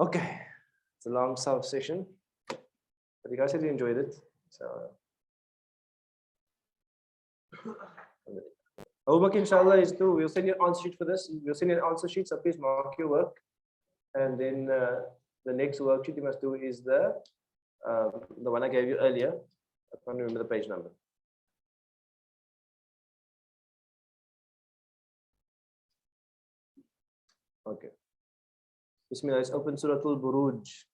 Okay, it's a long self session, but you guys said you enjoyed it. So, homework inshallah is to, we'll send you an answer sheet for this. We'll send you an answer sheet, so please mark your work. And then the next worksheet you must do is the one I gave you earlier. I can't remember the page number. Okay. Bismillah, let's open Surah Buruj.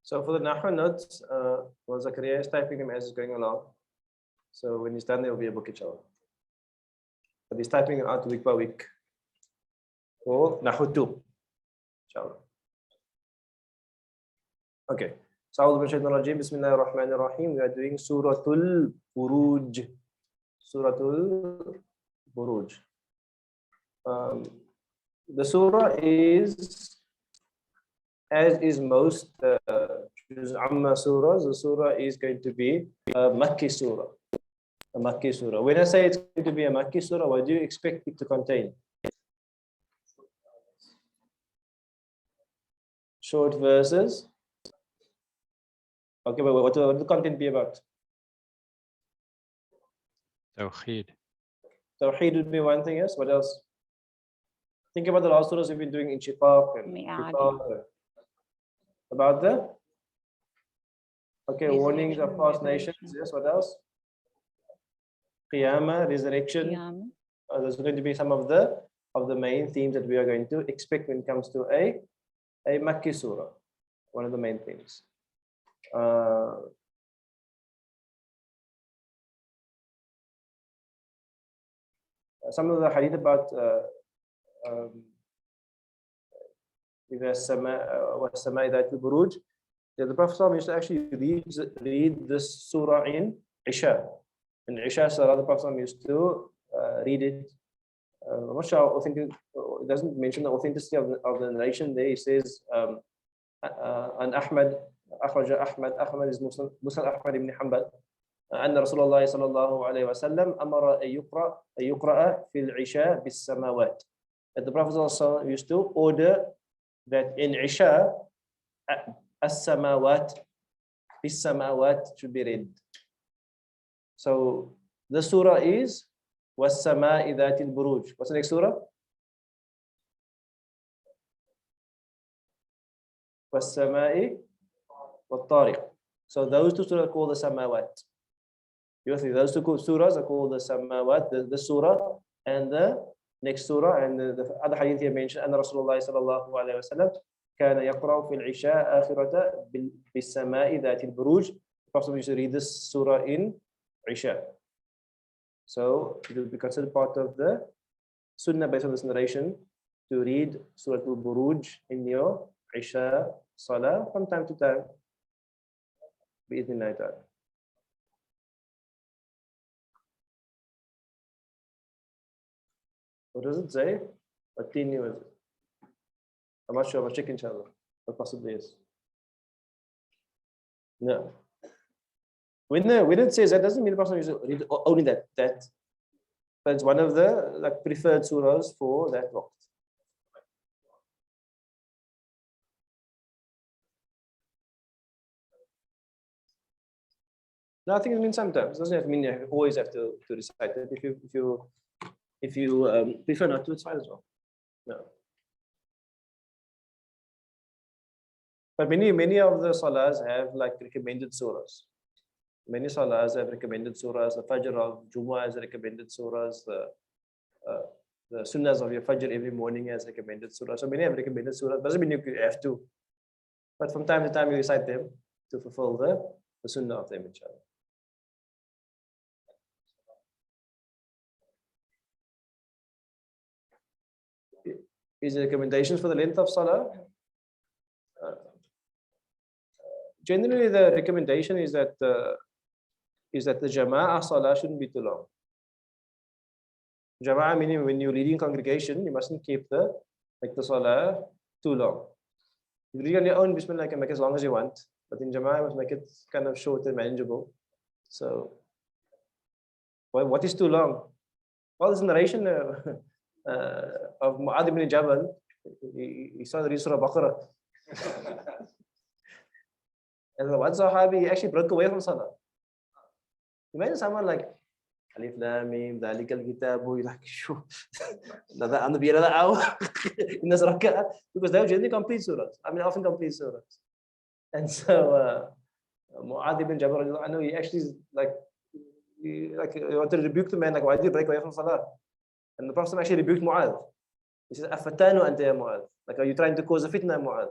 So for the Nahwa notes, Zakaria is typing them as he's going along. So when he's done, there will be a book inshallah. But he's typing it out week by week. For Nahwa 2, inshallah. Okay. So Bismillahir Rahmanir Rahim. We are doing Suratul Buruj. Suratul Buruj. The surah is, as is most Amma surahs, the surah is going to be a Makki surah. A Makki surah. When I say it's going to be a Makki surah, what do you expect it to contain? Short verses. Okay, but what will the content be about? Tawheed. Tawheed would be one thing, yes. What else? Think about the last surahs we've been doing in Shiqaq and about the warnings of past nations. Yes, what else? Qiyamah, resurrection. There's going to be some of the main themes that we are going to expect when it comes to a Makki surah. One of the main things. Some of the hadith about Buruj. The Prophet used to actually read this surah in Isha. In Isha Surah, the Prophet used to read it. I'm not sure authentic. It doesn't mention the authenticity of the narration there. He says, "An Ahmad, أخرج Ahmad is Musa Ahmad ibn Hanbal. أن رسول الله صلى الله عليه وسلم أمر أن يقرأ في العشاء بالسماوات." That the Prophet also used to order that in Isha, as-samawat, bis-samawat should be read. So the surah is was-sama'i dhatil buruj. What's the next surah? Was-sama'i wat-tariq. So those two surahs are called the samawat. Those two surahs are called the samawat, the surah and the next surah, and the other hadith here mentioned, أن رسول الله صلى الله عليه وسلم كان يقرأ في العشاء آخرة بالسماء ذات البروج. The Prophet used to read this surah in Isha. So it will be considered part of the sunnah based on this narration to read Surah Al-Buruj in your Isha Salah from time to time. Bi-idhnillahi ta'ala. What does it say? What team was it? I'm not sure. I'll check inshallah. Or possibly is. No. When it says that, doesn't mean the person is only that. But it's one of the like preferred surahs for that waqt. No, I think it means sometimes. It doesn't have to mean you always have to recite it. If you prefer not to, it's fine as well. No. But many of the salahs have like recommended surahs. Many salahs have recommended surahs. The Fajr of Jummah has recommended surahs. The sunnahs of your Fajr every morning has recommended surahs. So many have recommended surahs. Doesn't mean you have to. But from time to time you recite them to fulfill the sunnah of them, inshallah. Is there recommendations for the length of salah? Generally, the recommendation is that the jama'ah salah shouldn't be too long. Jama'ah meaning when you're leading congregation, you mustn't keep the salah too long. If you read on your own, Bismillah, you can make as long as you want, but in jama'ah, you must make it kind of short and manageable. So, what is too long? Well, there's a narration of Mu'adh ibn Jabal. He saw the Surah Baqarah. And the one Sahabi actually broke away from Salah. Imagine someone like Alif Lam Mim, Dhalikal Kitabu, you're like, shoo, another hour in this rak'ah, because they were generally complete surahs. I mean, often complete surahs. And so, Mu'adh ibn Jabal, I know he actually he wanted to rebuke the man, like, why did you break away from Salah? And the Prophet actually rebuked Mu'adh. He says, Afatanu anta ya Mu'adh. Like, are you trying to cause a fitna, Mu'adh?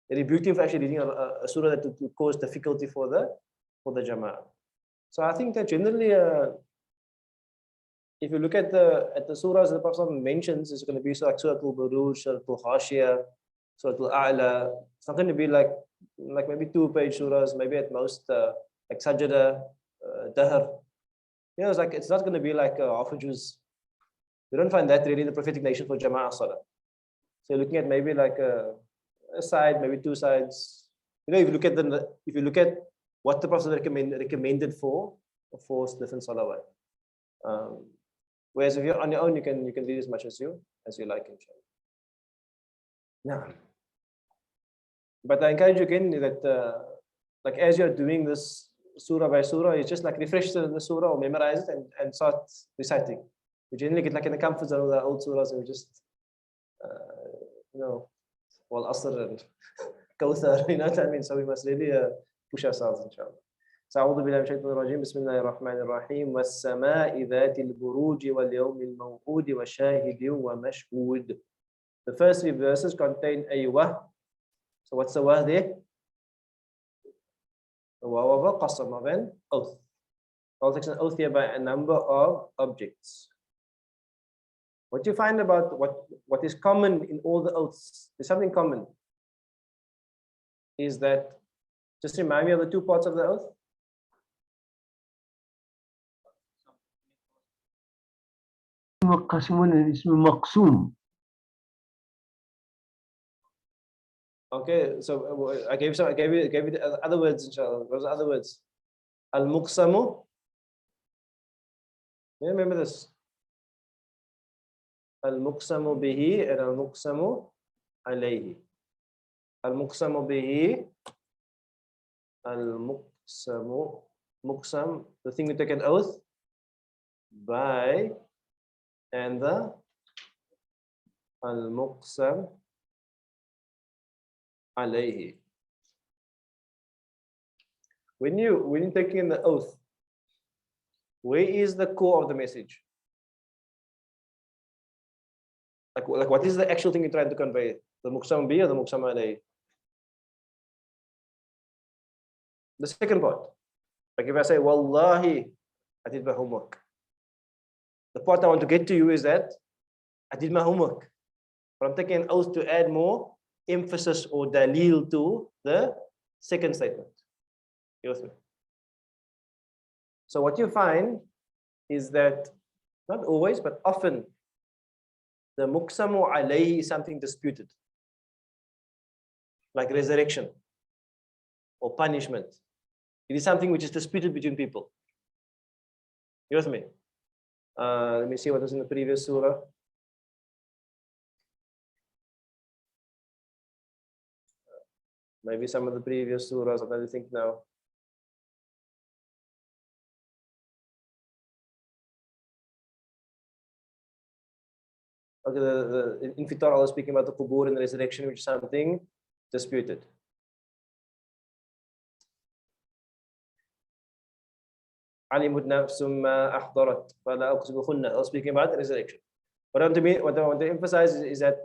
He rebuked him for actually reading a surah that would cause difficulty for the jama'ah. So I think that generally, if you look at the surahs the Prophet mentions, it's going to be like Surah Al-Buruj, Surah Al-Khashiyah, Surah Al-A'la. It's not going to be like maybe 2-page surahs, maybe at most like Sajda, Dahr. You know, it's not going to be like half a juz. We don't find that really in the prophetic nation for Jama'ah Salah. So you're looking at maybe like a side, maybe 2 sides. You know, if you look at what the Prophet recommended for different salawat. Whereas if you're on your own, you can read as much as you like, inshallah. Now, but I encourage you again that like as you're doing this surah by surah, you just like refresh the surah or memorize it and start reciting. We generally get like in the comfort zone of the old surahs and we just Wal Asr and Kawthar, you know what I mean? So we must really push ourselves, inshallah. أعوذ بالله من الشيطان الرجيم بسم الله الرحمن الرحيم والسماء ذات البروج واليوم الموعود وشاهد ومشهود. The first 3 verses contain a wah. So what's the wah there? The wah of a qasam, of an oath. I'll take an oath here by a number of objects. What you find about what is common in all the oaths, there's something common. Is that, just remind me of the 2 parts of the oath. Okay, so I gave you the other words, inshallah. What was the other words? Al-Muqsamu. Yeah, remember this. Al-Muqsamu bihi and Al-Muqsamu alayhi. Al-Muqsamu bihi, Al-Muqsamu, Muqsam, the thing you take an oath by, and the Al-Muqsam alayhi. When you're taking the oath, where is the core of the message? Like what is the actual thing you're trying to convey? The Muqsam bi or the Muqsam alayhi? The second part. Like if I say, Wallahi, I did my homework. The part I want to get to you is that I did my homework. But I'm taking an oath to add more emphasis or dalil to the second statement. You with me? So what you find is that, not always, but often, the muqsamu alayhi is something disputed. like resurrection or punishment. It is something which is disputed between people. You with me? Let me see what was in the previous surah. Maybe some of the previous surahs, I'm trying to think now. Okay, the Infitar, Allah speaking about the Qubur and the resurrection, which is something disputed. علمت نفس ما أحضرت فلا أقسم بالخنس. Allah speaking about the resurrection. What I want to emphasize is that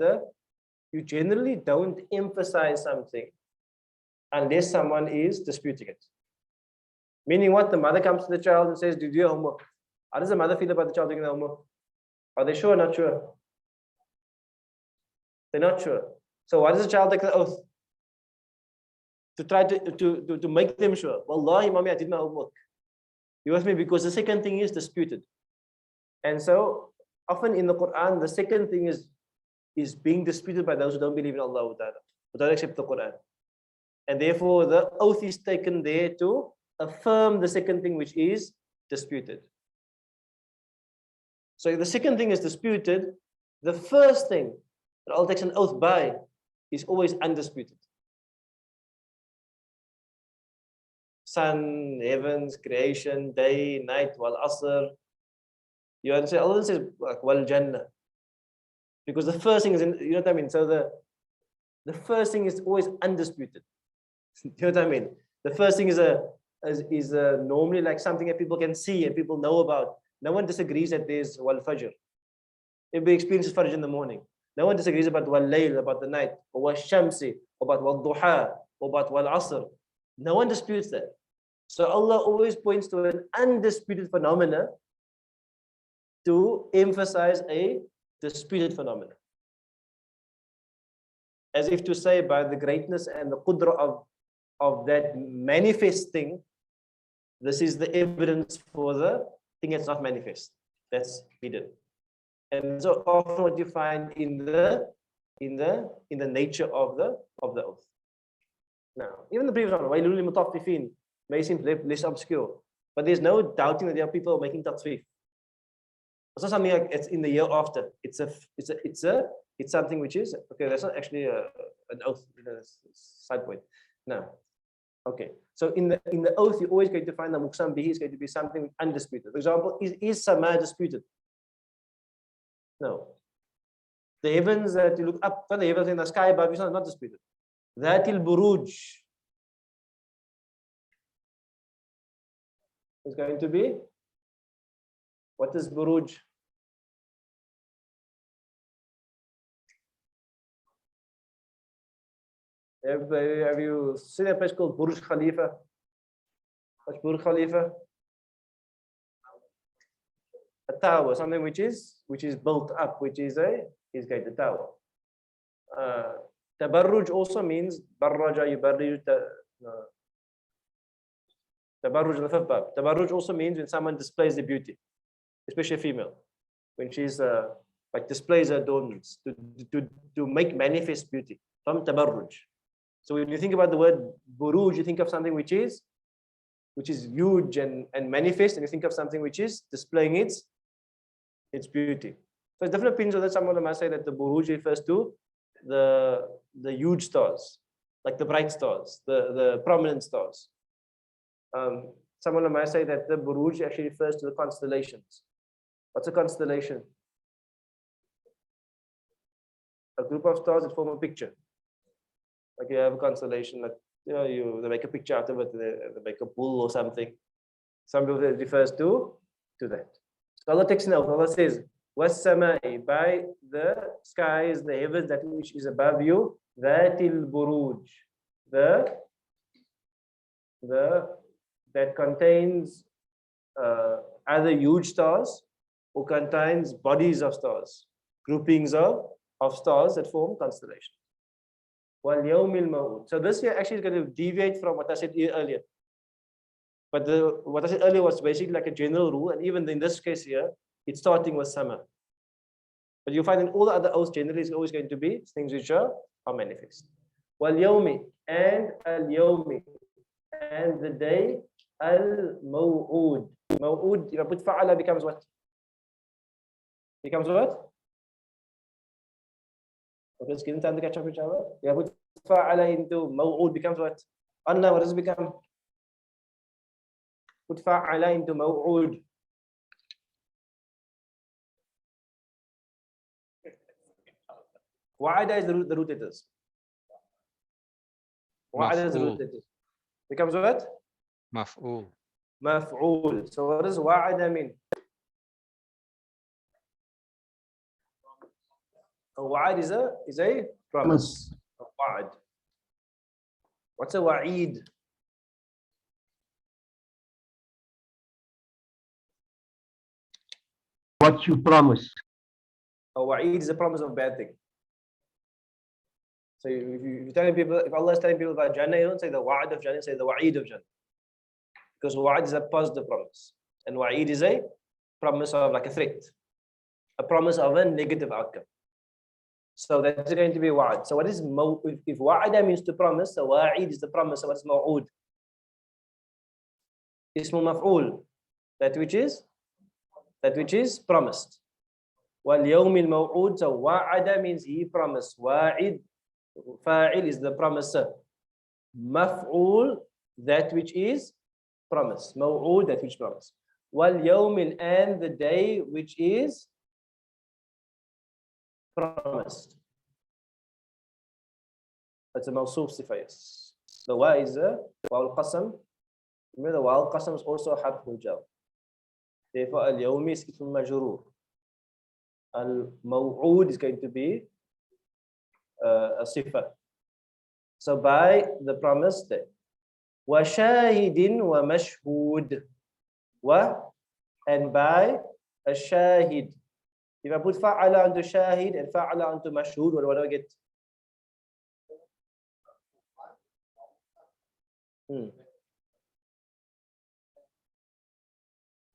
you generally don't emphasize something unless someone is disputing it. Meaning what? The mother comes to the child and says, "Did you do your homework?" How does the mother feel about the child doing the homework? Are they sure or not sure? They're not sure. So why does the child take the oath? To try to make them sure. Wallahi, mommy, I did my homework. You with me? Because the second thing is disputed. And so often in the Quran, the second thing is being disputed by those who don't believe in Allah, who don't accept the Quran. And therefore the oath is taken there to affirm the second thing, which is disputed. So if the second thing is disputed, the first thing that Allah takes an oath by is always undisputed. Sun, heavens, creation, day, night, wal asr. You understand? Allah says wal jannah. Because the first thing is you know what I mean? So the first thing is always undisputed. You know what I mean? The first thing is normally like something that people can see and people know about. No one disagrees that there's wal fajr. Everybody experiences fajr in the morning. No one disagrees about wal layl, about the night, or wal shamsi, about wal duha, or about wal asr. No one disputes that. So Allah always points to an undisputed phenomena to emphasize a disputed phenomena. As if to say, by the greatness and the qudra of that manifest thing, this is the evidence for the thing that's not manifest, that's hidden. And so often what you find in the nature of the oath. Now, even the previous one, Wailul lil mutaffifin, may seem less obscure, but there's no doubting that there are people making tatfif. It's not something like it's in the year after. It's something which is okay. That's not actually an oath. Side point. No. Okay. So in the oath, you're always going to find the muqsam bihi is going to be something undisputed. For example, is sama disputed? No. The heavens that you look up, the heavens in the sky above is not disputed. Dhatil Buruj is going to be, what is Buruj? Have you seen a place called Buruj Khalifa? What's Buruj Khalifa? A tower, something which is built up, which is a tower. Tabarruj also means barraja yubarriju. Tabarruj in the fifth bab. Tabarruj also means when someone displays their beauty, especially a female, when she's like displays her adornments to make manifest beauty from tabarruj. So when you think about the word buruj, you think of something which is huge and manifest, and you think of something which is displaying its beauty. So it's different opinions. That some of them might say that the buruj refers to the huge stars, like the bright stars, the prominent stars. Some of them might say that the buruj actually refers to the constellations. What's a constellation? A group of stars that form a picture. Like you have a constellation, like they make a picture out of it, they make a bull or something. Some people it refers to that. So Allah takes note. Allah says, "Was-samai," by the skies, the heavens, that which is above you, dhatil buruj, that contains either huge stars or contains bodies of stars, groupings of stars that form constellations. So this here actually is going to deviate from what I said earlier. But what I said earlier was basically like a general rule, and even in this case here, it's starting with sama. But you'll find in all the other oaths generally is always going to be things which are manifest. وَالْيَوْمِ and al-yawmi and the day al-maw'ud. Maw'ud, if I put fa'ala becomes what? Becomes what? Okay, it's getting time to catch up each other. If I put fa'ala into maw'ud becomes what? Allah, what does it become? Put fa'ala into maw'ud. Wa'ada is the root letters. Wa'ada is the root letters. Becomes what? Maf'ul. Maf'ul. So what does wa'ada mean? A wa'ad is a promise. A wa'ad. What's a wa'id? What you promise. A wa'id is a promise of bad thing. So if you're telling people, if Allah is telling people about Jannah, you don't say the wa'ad of Jannah, say the wa'id of Jannah. Because wa'ad is a positive promise. And wa'id is a promise of like a threat. A promise of a negative outcome. So that's going to be wa'ad. So what is if wa'ada means to promise, so wa'id is the promise. So what is maw'ud? Ismu maf'ul. That which is promised. Wal yawmil maw'ud. So wa'ada means he promised. Wa'id, fa'il is the promiser. Maf'ul, that which is promised. Maw'ud, that which promised. Wal yawmil, and the day which is promised. That's a mawsoof sifayas. The wa is a wa'al qasam. Remember the wa'al qasam is also harful jar. Therefore, al-yawmi is ism majroor. Al-maw'ud is going to be a sifa. So by the promised day. Wa shahidin wa mashhood. Wa, and by a shahid. If I put fa'ala onto shahid and fa'ala onto mashhood, what do I get?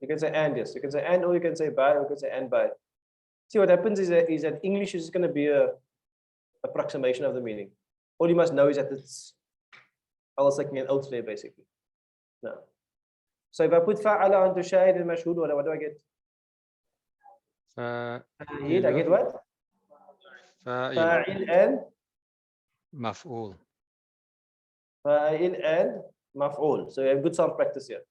You can say and, yes. You can say and, or you can say by, or you can say and by. See, what happens is that English is going to be a approximation of the meaning. All you must know is that it's Allah taking an oath there, basically. No. So if I put fa'ala onto shahid and mashhood, what do I get? Fa'il, I get what? Fa'il and maf'ul. Fa'il and maf'ul. So you have good sound practice here.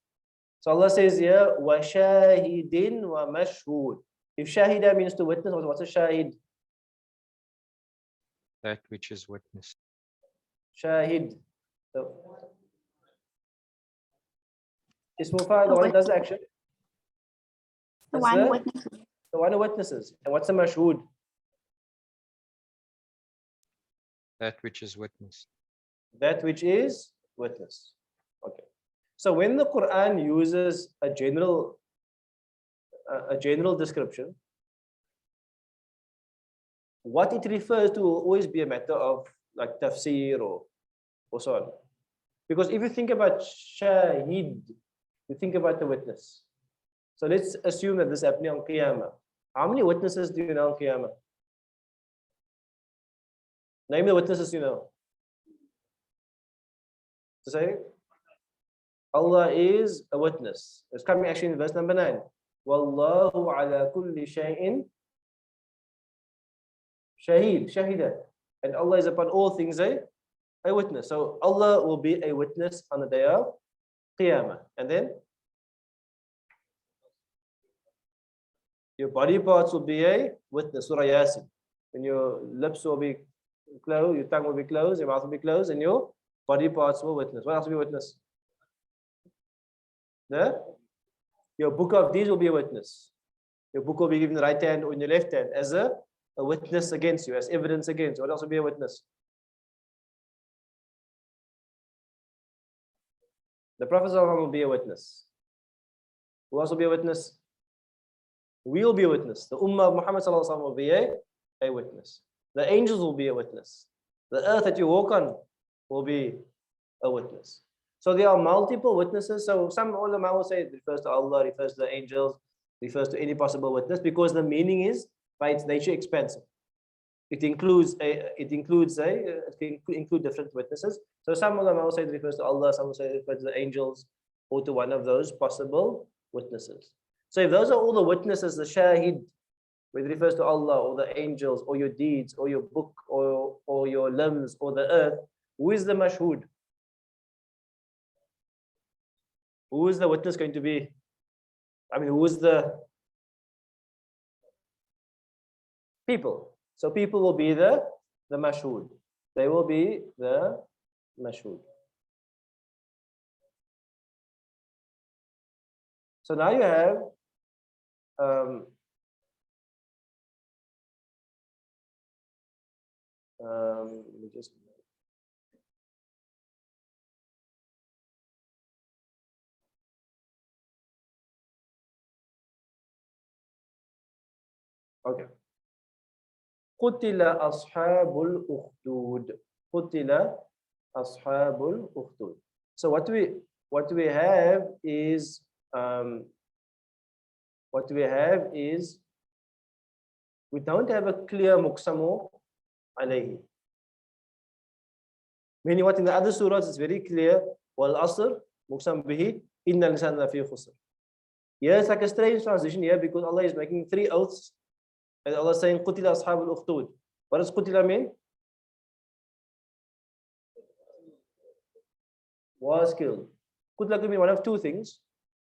So Allah says here, wa shahidin wa mashhood. If shahida means to witness, what's a shahid? That which is witnessed. Shahid. So, ismu fa'il, the one who does the action. The one who witnesses. The one who witnesses. And what's a mashhood? That which is witnessed. That which is witness. Okay. So when the Quran uses a general description, what it refers to will always be a matter of like tafsir or so on. Because if you think about shahid, you think about the witness. So let's assume that this is happening on Qiyamah. How many witnesses do you know on Qiyamah? Name the witnesses you know. To say, Allah is a witness. It's coming actually in verse number 9. Wallahu ala kulli shay'in shahid, shahida. And Allah is upon all things a witness. So Allah will be a witness on the day of Qiyamah. And then your body parts will be a witness. Surah Yasin. And your lips will be closed, your tongue will be closed, your mouth will be closed, and your body parts will witness. What else will be witness? Your book of deeds will be a witness. Your book will be given in the right hand or in your left hand as a witness against you, as evidence against you. What else will be a witness? The Prophet ﷺ will be a witness. Who else will be a witness? We will be a witness. The Ummah of Muhammad ﷺ will be a witness. The angels will be a witness. The earth that you walk on will be a witness. So there are multiple witnesses. So some ulama will say it refers to Allah, refers to the angels, refers to any possible witness, because the meaning is by its nature expansive. it includes different witnesses. So some ulama will say it refers to Allah, some will say it refers to the angels, or to one of those possible witnesses. So if those are all the witnesses, the shahid, whether it refers to Allah or the angels or your deeds or your book or your limbs or the earth, who is the mashhud? Who is the witness going to be? I mean, who is the people? So people will be the mashhud. They will be the mashhud. So now you have let me just okay. قتل أصحاب الأخدود. قتل أصحاب الأخدود. So what we have is we don't have a clear muqsamu alayhi. Meaning what in the other surahs is very clear. Wal asr muqsam bihi innal insana lafi khusr. Here it's like a strange transition here because Allah is making 3 oaths. And Allah is saying qutila ashabul ukhdud. What does qutila mean? Was killed. Qutila could mean one of 2 things.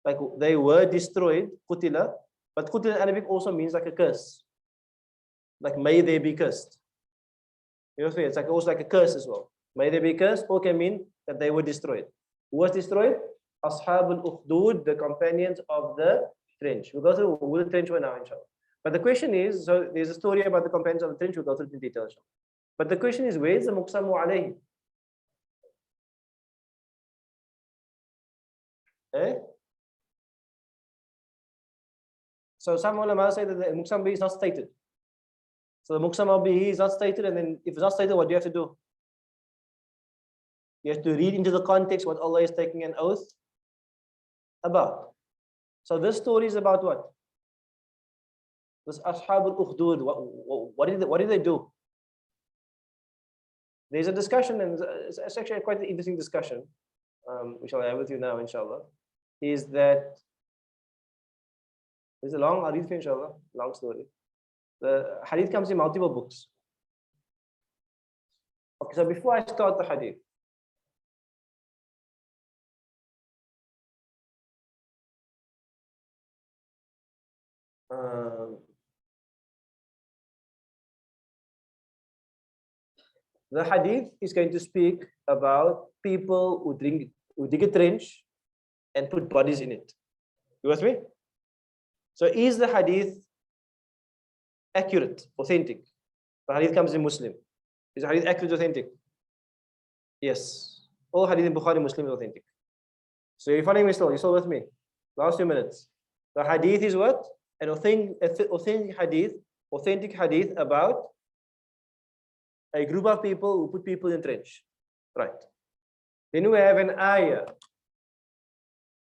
Like they were destroyed, qutila. But qutila in Arabic also means like a curse. Like may they be cursed. You know, it's like also like a curse as well. May they be cursed, or can mean that they were destroyed. Who was destroyed? Ashabul ukhdud, the companions of the trench. We'll go through who the trench were now, inshallah. But the question is, so there's a story about the companions of the trench, we'll go through it in detail, inshallah. But the question is, where is the muqsamu alayhi? Eh? So some ulama say that the muqsam bihi is not stated. So the muqsam bihi is not stated, and then if it's not stated, what do you have to do? You have to read into the context what Allah is taking an oath about. So this story is about what? This Ashabul Ukhdud, what did they do? There's a discussion, and it's actually quite an interesting discussion, which I'll have with you now, inshallah, is that there's a long hadith, inshallah, long story. The hadith comes in multiple books. Okay, so before I start the hadith, the hadith is going to speak about people who dig a trench and put bodies in it. You with me? So is the hadith accurate, authentic? The hadith comes in Muslim. Is the hadith accurate, authentic? Yes. All hadith in Bukhari Muslim is authentic. So you're following me still? You're still with me? Last 2 minutes. The hadith is what? An authentic hadith about a group of people who put people in trench. Right. Then we have an ayah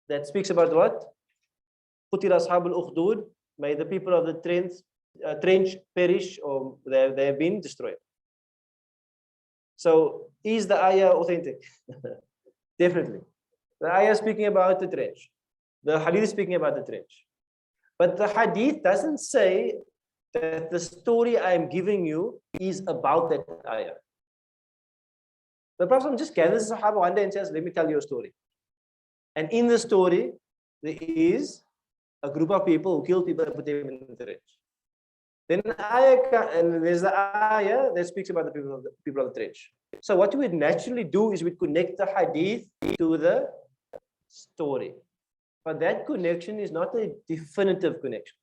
that speaks about what? Qutila ashabul ukhdud, may the people of the trench perish, or they have been destroyed. So is the ayah authentic? Definitely. The ayah is speaking about the trench. The hadith is speaking about the trench. But the hadith doesn't say that the story I am giving you is about that ayah. The Prophet just gathers the Sahaba one day and says, let me tell you a story. And in the story, there is a group of people who kill people and put them in the trench. Then there's the ayah that speaks about the people of the trench. So what we would naturally do is we connect the hadith to the story. But that connection is not a definitive connection.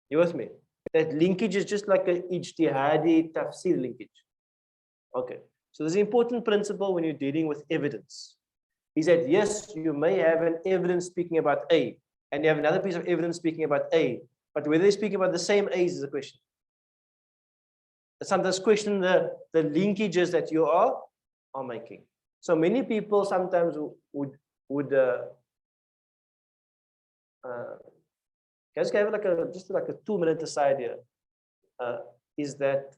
You with me? That linkage is just like an ijtihadi tafsir linkage. Okay. So there's an important principle when you're dealing with evidence. Is that yes, you may have an evidence speaking about A, and you have another piece of evidence speaking about A, but whether they're speaking about the same A's is a question. Sometimes question the linkages that you are making. So many people sometimes would just have just like a 2-minute aside here, is that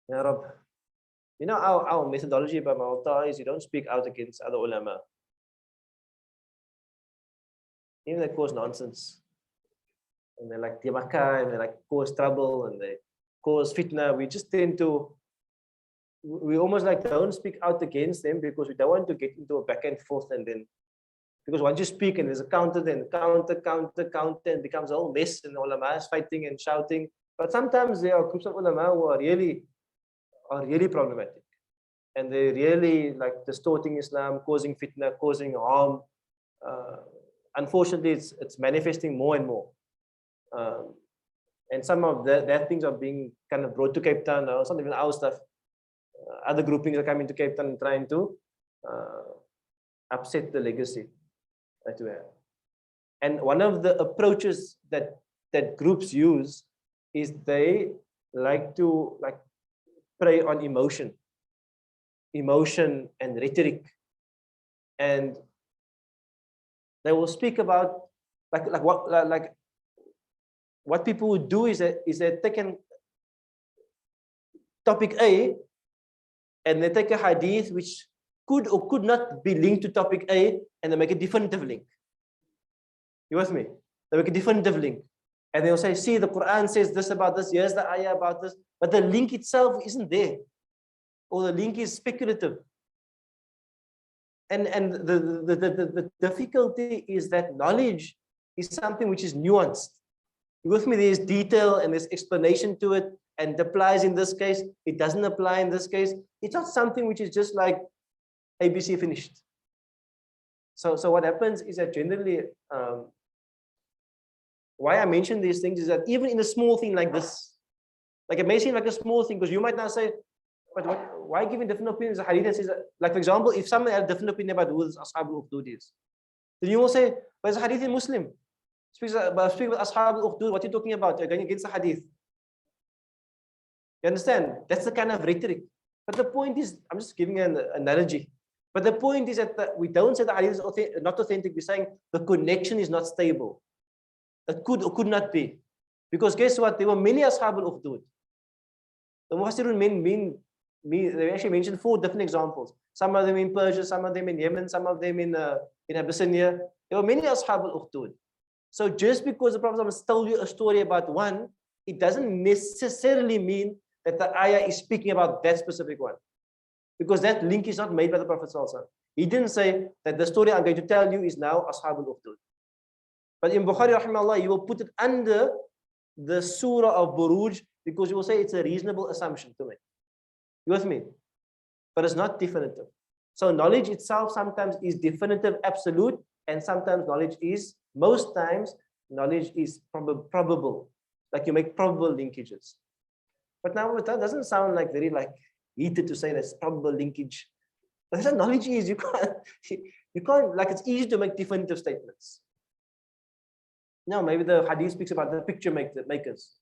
Ya Rab. You know, our methodology by Malta is you don't speak out against other ulama. Even they cause nonsense. And they like Yamaka, and they like cause trouble, and they cause fitna. We just tend to, we almost like don't speak out against them because we don't want to get into a back and forth, and then, because once you speak and there's a counter, then counter, and it becomes a whole mess, and the ulama is fighting and shouting. But sometimes there are groups of ulama who are really problematic. And they really like distorting Islam, causing fitna, causing harm. Unfortunately, it's manifesting more and more. And some of that things are being kind of brought to Cape Town now. It's not even our stuff. Other groupings are coming to Cape Town and trying to upset the legacy that we have. And one of the approaches that groups use is they like to prey on emotion and rhetoric, and they will speak about what people would do is they take a topic A and they take a hadith which could or could not be linked to topic A, and they make a definitive link. You with me? They make a definitive link, and they'll say, see, the Quran says this about this, here's the ayah about this, but the link itself isn't there, or the link is speculative. And the difficulty is that knowledge is something which is nuanced. You with me? There's detail and there's explanation to it, and it applies in this case, it doesn't apply in this case. It's not something which is just like ABC finished. So what happens is that generally, why I mention these things is that even in a small thing like this, like it may seem like a small thing, because you might now say, but why giving different opinions? The hadith says, like for example, if someone had a different opinion about who this Ashab al-Ukhdud is, then you will say, but it's a hadith in Muslim. Speak about Ashab al-Ukhdud, what are you talking about? You're going against the hadith. You understand? That's the kind of rhetoric. But the point is, I'm just giving an analogy. But the point is that we don't say the hadith is not authentic. We're saying the connection is not stable. It could or could not be. Because guess what? There were many Ashab al-Ukhdud. The Mufassirun they actually mentioned 4 different examples. Some of them in Persia, some of them in Yemen, some of them in Abyssinia. There were many Ashab al-Ukhdud. So just because the Prophet told you a story about one, it doesn't necessarily mean that the ayah is speaking about that specific one. Because that link is not made by the Prophet. He didn't say that the story I'm going to tell you is now Ashab al-Ukhdud. But in Bukhari, rahimahullah, you will put it under the Surah of Buruj, because you will say it's a reasonable assumption to make. You with me? But it's not definitive. So knowledge itself sometimes is definitive, absolute, and sometimes most times knowledge is probable. Like you make probable linkages. But now that doesn't sound like very heated to say that's probable linkage. But that's what knowledge is. You can't like, it's easy to make definitive statements. No, maybe the hadith speaks about the picture makers.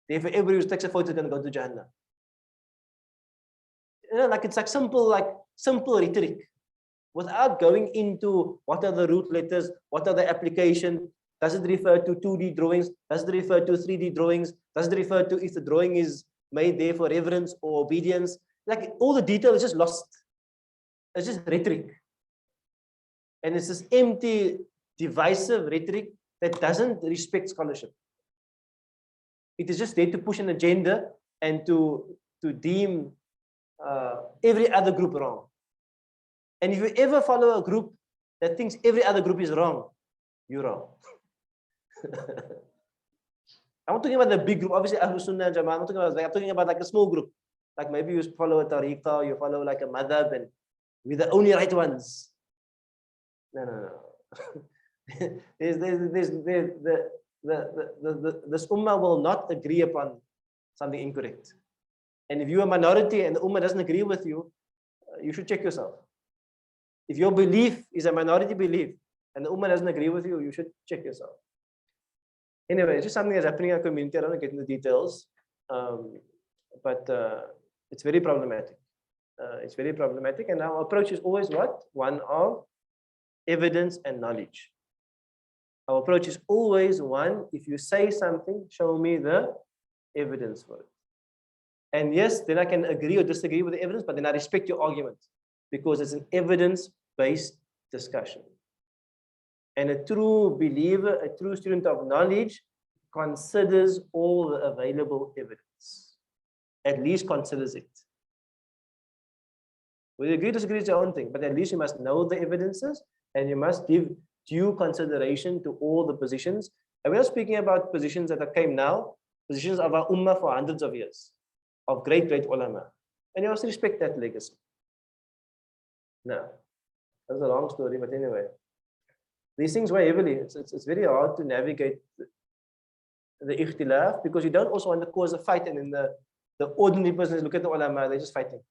Therefore, everybody who takes a photo is going to go to Jannah. You know, it's like simple rhetoric, without going into what are the root letters, what are the application, does it refer to 2D drawings, does it refer to 3D drawings, does it refer to if the drawing is made there for reverence or obedience. Like all the detail is just lost. It's just rhetoric. And it's this empty, divisive rhetoric that doesn't respect scholarship. It is just there to push an agenda and to deem every other group wrong. And if you ever follow a group that thinks every other group is wrong, you're wrong. I'm not talking about the big group, obviously Ahlul Sunnah and Jama'ah. I'm talking about like a small group. Like maybe you follow a tariqah, you follow like a madhab, and we're the only right ones. No. This ummah will not agree upon something incorrect. And if you're a minority and the ummah doesn't agree with you, you should check yourself. If your belief is a minority belief and the ummah doesn't agree with you, you should check yourself. Anyway, it's just something that's happening in our community. I don't want to get into the details, but it's very problematic. It's very problematic, and our approach is always what? One of evidence and knowledge. Our approach is always one, if you say something, show me the evidence for it. And yes, then I can agree or disagree with the evidence, but then I respect your argument because it's an evidence-based discussion. And a true believer, a true student of knowledge, considers all the available evidence. At least considers it. Whether you agree or disagree is your own thing, but at least you must know the evidences and you must give due consideration to all the positions. And we're not speaking about positions that came now, positions of our ummah for hundreds of years, of great ulama. And you must respect that legacy. Now, that's a long story, but anyway. These things weigh heavily. It's very hard to navigate the ikhtilaf because you don't also want to cause a fight, and then the ordinary person is look at the ulama, they're just fighting.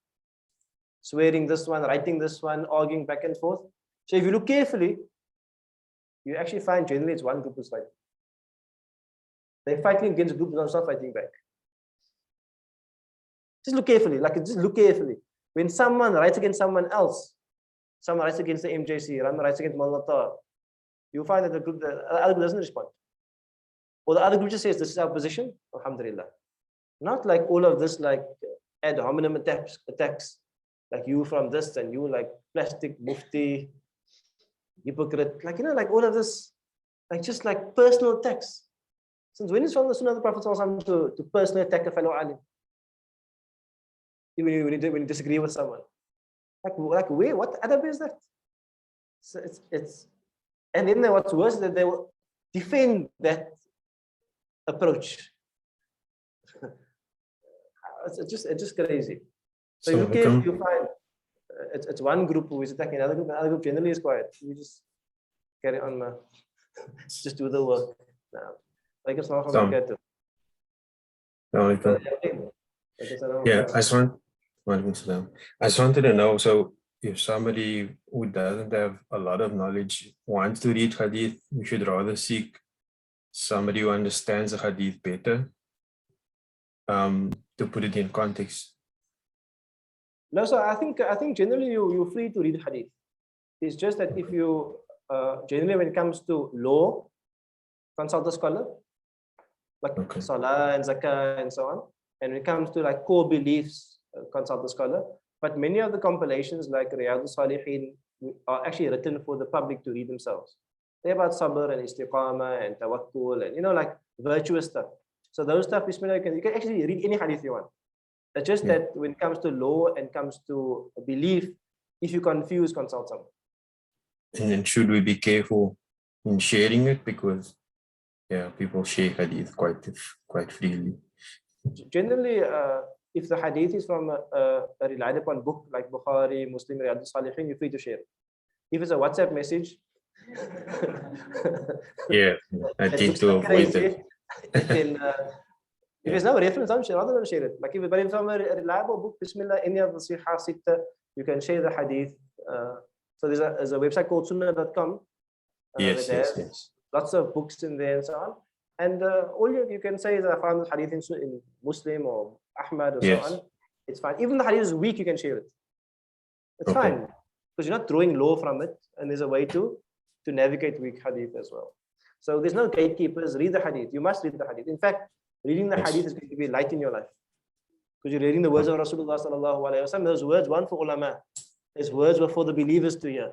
Swearing this one, writing this one, arguing back and forth. So if you look carefully, you actually find generally it's one group who's fighting. They're fighting against a group that's not fighting back. Just look carefully, just look carefully. When someone writes against someone else, someone writes against the MJC, someone writes against Malata, you find that the other group doesn't respond. Or the other group just says, this is our position, alhamdulillah. Not like all of this like ad hominem attacks, like you from this and you like plastic mufti, hypocrite, like, like all of this, like just like personal attacks. Since when is from the Sunnah of the Prophet to personally attack a fellow alim? When you disagree with someone. Like where, what adab is that? So it's and then what's worse is that they will defend that approach. It's just crazy. So you look at, you find it's one group who is attacking another group generally is quiet. You just carry on, just do the work. Now, like it's not yeah, I just wanted to know, so if somebody who doesn't have a lot of knowledge wants to read hadith, we should rather seek somebody who understands the hadith better, to put it in context. No, so I think generally you're free to read hadith. It's just that if you generally when it comes to law, consult a scholar, like salah and zakah and so on. And when it comes to like core beliefs, consult the scholar. But many of the compilations like Riyadh al-Salihin are actually written for the public to read themselves. They're about sabr and istiqamah and tawakkul and like virtuous stuff. So those stuff, bismillah, you can actually read any hadith you want. It's just that when it comes to law and comes to belief, if you confuse, consult someone. And then should we be careful in sharing it because people share hadith quite freely. Generally, if the hadith is from a relied upon book like Bukhari, Muslim, Riyadh al-Salihin, you're free to share. If it's a WhatsApp message, I tend to avoid it. Then, if there's no reference, I'm rather than share it. Like if it's from a reliable book, bismillah, any of the Sihah Sitta, you can share the hadith. So there's a website called sunnah.com. Yes. Lots of books in there and so on. And all you can say is I found the hadith in Muslim or Ahmad or so on. It's fine. Even the hadith is weak, you can share it. It's fine. Because you're not drawing law from it. And there's a way to navigate weak hadith as well. So there's no gatekeepers. Read the hadith. You must read the hadith. In fact, reading the hadith is going to be light in your life. Because you're reading the words of Rasulullah sallallahu alayhi wa sallam. Those words weren't for ulama. Those words were for the believers to hear.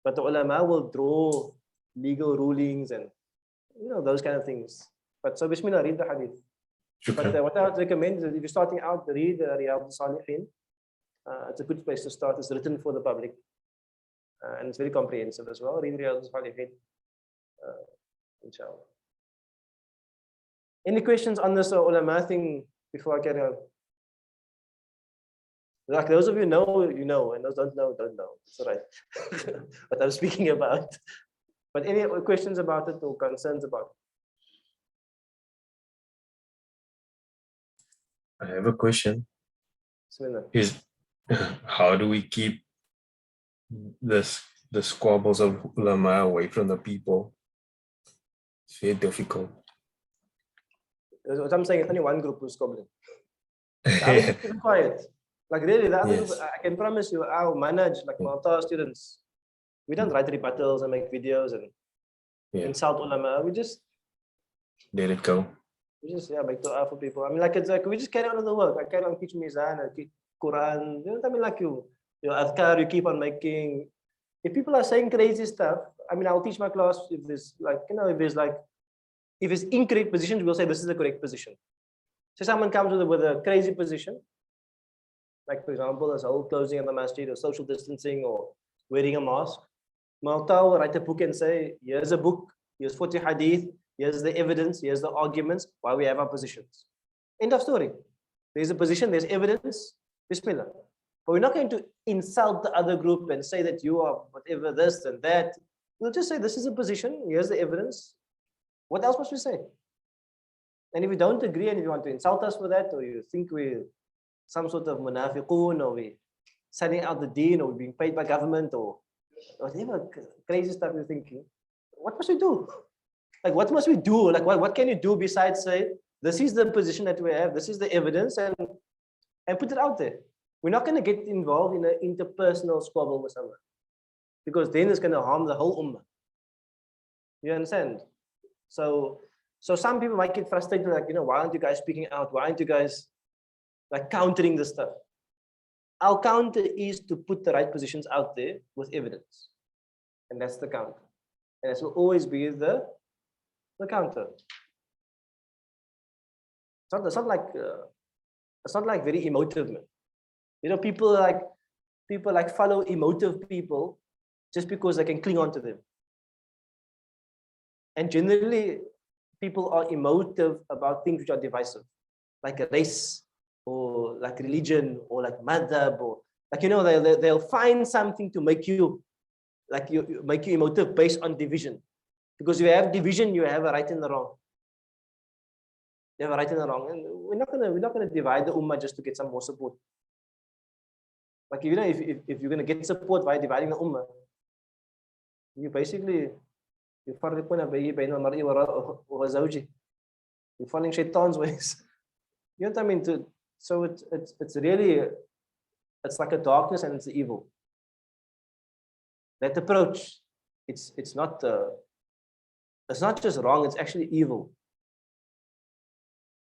But the ulama will draw legal rulings and those kind of things. But so bismillah, read the hadith. But what I would recommend is that if you're starting out, read Riyadh al-Salihin. It's a good place to start. It's written for the public. And it's very comprehensive as well. Read Riyadh al-Salihin. Inshallah. Any questions on this ulama thing before I carry on? Like those of you know, and those don't know. It's all right. What I'm speaking about. But any questions about it or concerns about it? I have a question. Bismillah. Is how do we keep the squabbles of ulama away from the people? It's very difficult. What I'm saying, it's only one group who's squabbling. The other group is quiet. Like really, the other group, I can promise you, our manage, like Malta students, we don't write rebuttals and make videos and insult ulama. We just let it go. We just make dua for people. I mean, like it's like we just carry on with the work. I carry on teaching Mizan, I teach Quran. You know what I mean? Like your adhkar, you keep on making. If people are saying crazy stuff, I mean, I'll teach my class if there's like, you know, if it's incorrect positions, we'll say this is the correct position. So someone comes with a crazy position, like for example, there's whole closing of the masjid or social distancing or wearing a mask. Malta will write a book and say, here's a book, here's 40 hadith, here's the evidence, here's the arguments, why we have our positions. End of story. There's a position, there's evidence, Bismillah. But we're not going to insult the other group and say that you are whatever this and that. We'll just say this is a position, here's the evidence. What else must we say? And if we don't agree and if you want to insult us for that, or you think we're some sort of munafiqun, or we're selling out the deen, or we're being paid by government, or whatever crazy stuff you're thinking, what must we do? Like, what must we do? Like, what can you do besides say, this is the position that we have, this is the evidence, and put it out there. We're not going to get involved in an interpersonal squabble with someone, because then it's going to harm the whole ummah. You understand? So some people might get frustrated, like, you know, why aren't you guys speaking out? Why aren't you guys like countering this stuff? Our counter is to put the right positions out there with evidence. And that's the counter. And this will always be the counter. It's not like very emotive, man. You know, people like follow emotive people just because they can cling on to them. And generally, people are emotive about things which are divisive, like a race, or like religion, or like madhab, or like, you know, they'll find something to make you emotive based on division. Because if you have division, you have a right and a wrong. You have a right and a wrong, and we're not gonna divide the ummah just to get some more support. Like, you know, if you're gonna get support by dividing the ummah, you basically يفرقون بين المرء وزوجه. You're following shaitan's ways. You know what I mean? So it's really, it's like a darkness and it's evil. That approach, it's not just wrong, it's actually evil.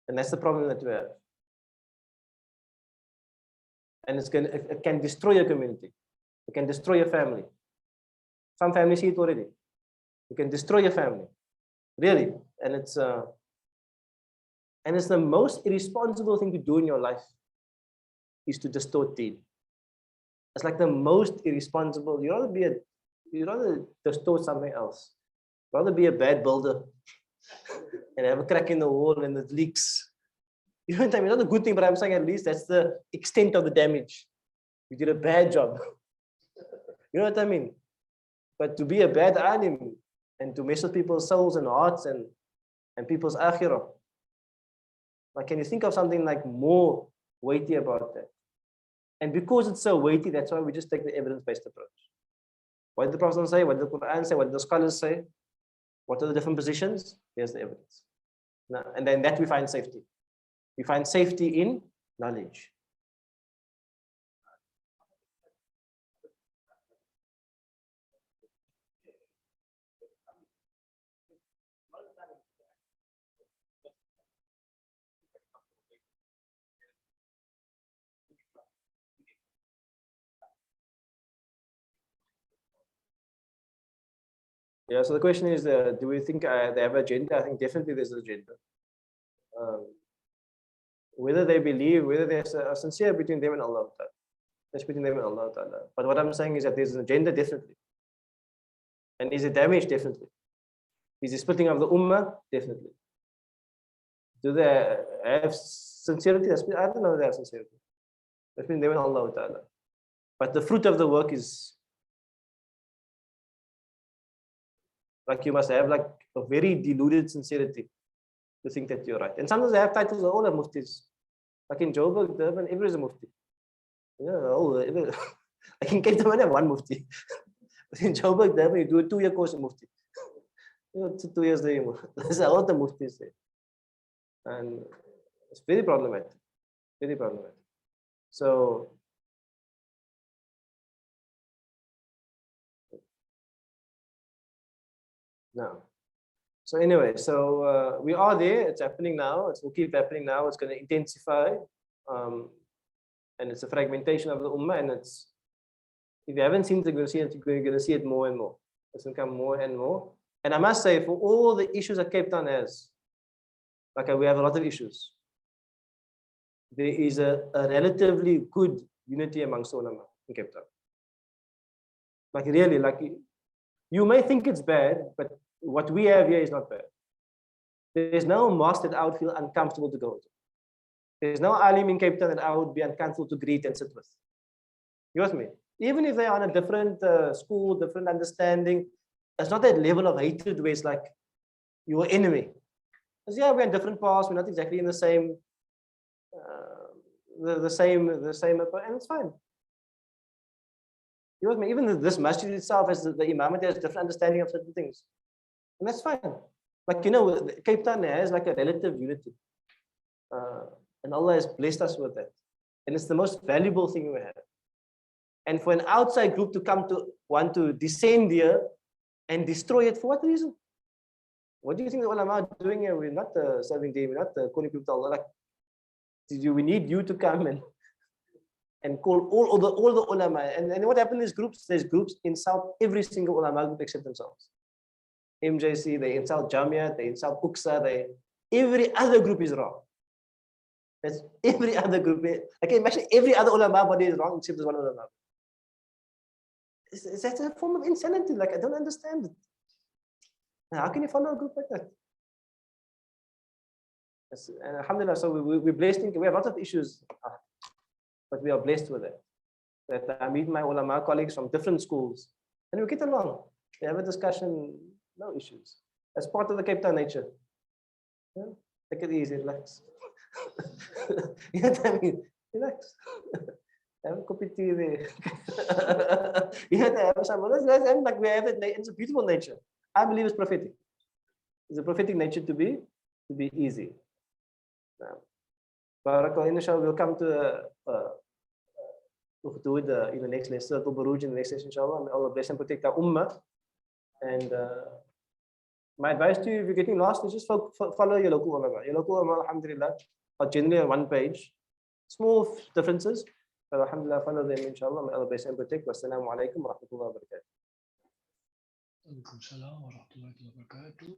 And that's the problem that we have. And it can destroy a community. It can destroy a family. Some families see it already. You can destroy your family, really, and it's the most irresponsible thing to do in your life is to distort deen. It's like the most irresponsible. You'd rather distort something else. You'd rather be a bad builder and have a crack in the wall and it leaks. You know what I mean? Not a good thing, but I'm saying at least that's the extent of the damage. You did a bad job. You know what I mean? But to be a bad alim, and to mess with people's souls and hearts and people's akhirah. Like, can you think of something like more weighty about that? And because it's so weighty, that's why we just take the evidence-based approach. What did the Prophet say? What did the Quran say? What did the scholars say? What are the different positions? Here's the evidence. Now, and then that we find safety. We find safety in knowledge. Yeah, so the question is, do we think they have an agenda? I think definitely there's an agenda. Whether they believe, whether there's a sincere between them and Allah, that's between them and Allah. But what I'm saying is that there's an agenda, definitely. And is it damage? Definitely. Is it splitting of the ummah? Definitely. Do they have sincerity? I don't know if they have sincerity. That's between them and Allah. But the fruit of the work is, like, you must have like a very deluded sincerity to think that you're right. And sometimes they have titles, all are muftis. Like in Joburg, Durban, everyone is a mufti. Like in Cape Town, I have one mufti. But in Joburg, Durban, you do a 2-year course in mufti. 2 years there. That's a lot of muftis there. And it's very problematic. Very problematic. So, no. So anyway, so we are there. It's happening now. It will keep happening now. It's going to intensify, and it's a fragmentation of the ummah. And it's, if you haven't seen it, you're going to see it. You're going to see it more and more. It's going to come more and more. And I must say, for all the issues that Cape Town has, like we have a lot of issues, there is a relatively good unity amongst ulama in Cape Town. Like really, like you may think it's bad, but what we have here is not bad. There's no mosque that I would feel uncomfortable to go to. There's no alim in Cape Town that I would be uncomfortable to greet and sit with. You with me? Even if they're on a different school, different understanding, it's not that level of hatred where it's like your enemy. Because yeah, we're in different paths, we're not exactly in the same, the same, and it's fine. You know what I mean? Even this masjid itself has the imamate has different understanding of certain things, and that's fine. Like, you know, Cape Town has like a relative unity, and Allah has blessed us with that, and it's the most valuable thing we have. And for an outside group to come to want to descend here and destroy it, for what reason? What do you think the ulama are doing here? We're not serving them, we're not calling people to Allah. Like, we need you to come and call all the ulama. And what happened in these groups? There's groups insult every single ulama group except themselves. MJC, they insult Jamia, they insult Uksa, every other group is wrong. That's every other group. I can imagine every other ulama body is wrong except this one ulama. That's a form of insanity. Like, I don't understand it. How can you follow a group like that? And alhamdulillah, so we're blessed. We have lots of issues, but we are blessed with it. That I meet my ulama colleagues from different schools, and we get along. We have a discussion, no issues. That's part of the Cape Town nature. Yeah? Take it easy, relax. You know what I mean? Relax. Have a cup of tea there. You have to have some. Like we have it. It's a beautiful nature. I believe it's prophetic. It's a prophetic nature to be easy. Barakallah, inshallah, we'll come to in the next lesson, to Buruj in the next lesson, inshallah. May Allah bless and protect our ummah. And my advice to you, if you're getting lost, is just follow your local ulama. Your local ulama, alhamdulillah, are generally on one page. Small differences, but alhamdulillah, follow them, inshallah. May Allah bless and protect. Wassalamu alaikum wa rahmatullahi wa barakatuh. Alaikum salam wa rahmatullahi wa barakatuh.